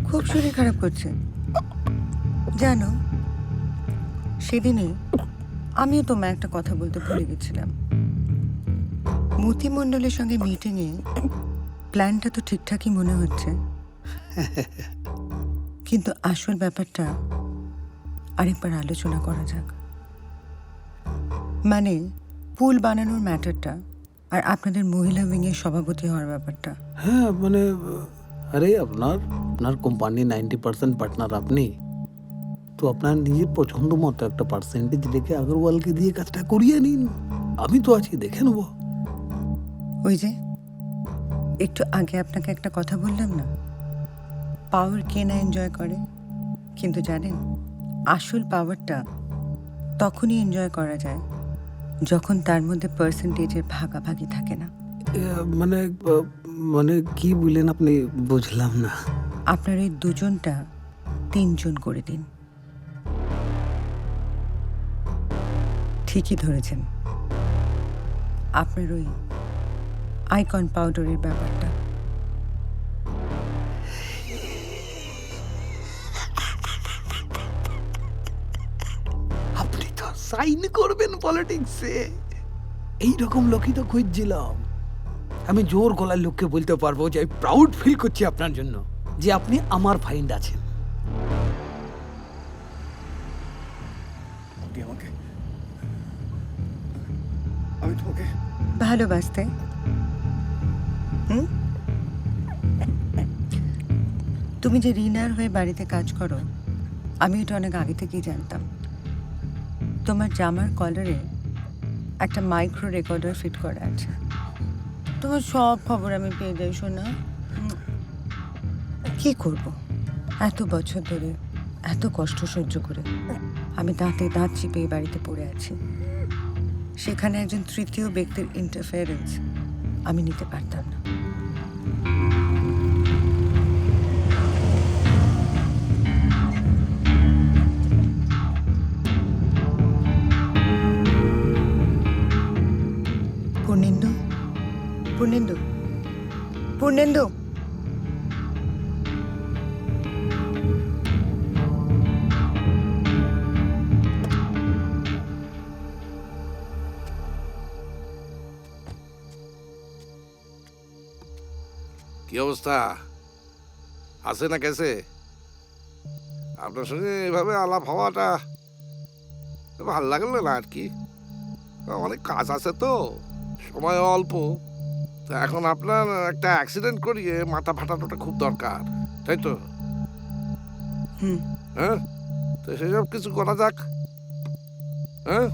খুব শরীর খারাপ করছে জানো। সেদিনে আমিও তোমায় একটা কথা বলতে ভুলে গেছিলাম। মতি মণ্ডলের সঙ্গে মিটিংয়ে প্ল্যানটা তো ঠিকঠাকই মনে হচ্ছে, কিন্তু আসল ব্যাপারটা আরেকবার আলোচনা করা যাক। মানে পুল বানানোর ম্যাটারটা আর আপনাদের মহিলা উইংয়ের সভাপতি হওয়ার ব্যাপারটা। হ্যাঁ মানে আরে আপনার আপনার কোম্পানি 90% পার্টনার আপনি, তো আপনার নিজের পছন্দ মতো একটা পার্সেন্টেজ রেখে আগরওয়ালকে দিয়ে কাজটা করিয়ে নিন। আমি তো আছি, দেখে নেবো। ওই যে একটু আগে আপনাকে একটা কথা বললাম না, পাওয়ার কে না এনজয় করে, কিন্তু জানেন আসল পাওয়ারটা তখনই এনজয় করা যায় যখন তার মধ্যে পার্সেন্টেজের ভাগাভাগি থাকে না। মানে মানে কি বললেন আপনি, বুঝলাম না। আপনার এই দুজনটা 3 জন করে দিন। ঠিকই ধরেছেন, আপনার ওই আইকন পাউডারের ব্যাপারটা। আপনি তো সাইন করবেন পলিটিক্সে, এইরকম লোকই তো খুঁজছিলাম। আমি জোর গলার লোককে বলতে পারবো যে আমি প্রাউড ফিল করছি আপনার জন্য যে আপনি আমার ফাইন্ড আছেন। আমি তোমাকে ভালোবাসতে তুমি যে রিনার হয়ে বাড়িতে কাজ করো, আমি এটা অনেক আগে থেকেই জানতাম। তোমার জামার কলারে একটা মাইক্রো রেকর্ডার ফিট করা আছে। তোমার সব খবর আমি পেয়ে যাই শোনা। কি করব, এত বছর ধরে এত কষ্ট সহ্য করে আমি দাঁতে দাঁত চিপে এই বাড়িতে পড়ে আছি। সেখানে একজন তৃতীয় ব্যক্তির ইন্টারফেয়ারেন্স আমি নিতে পারতাম না। পূর্ণেন্দু, পূর্ণেন্দু, পূর্ণেন্দু, কি অবস্থা আছে না কেসে? আপনার সঙ্গে এভাবে আলাপ হওয়াটা ভাল লাগলো না আর কি। অনেক কাজ আছে তো, সময় অল্প। তা এখন আপনার একটা অ্যাক্সিডেন্ট করিয়ে মাথা ফাটানোটা খুব দরকার, তাই তো? হ্যাঁ, তো সেসব কিছু করা যাক। হ্যাঁ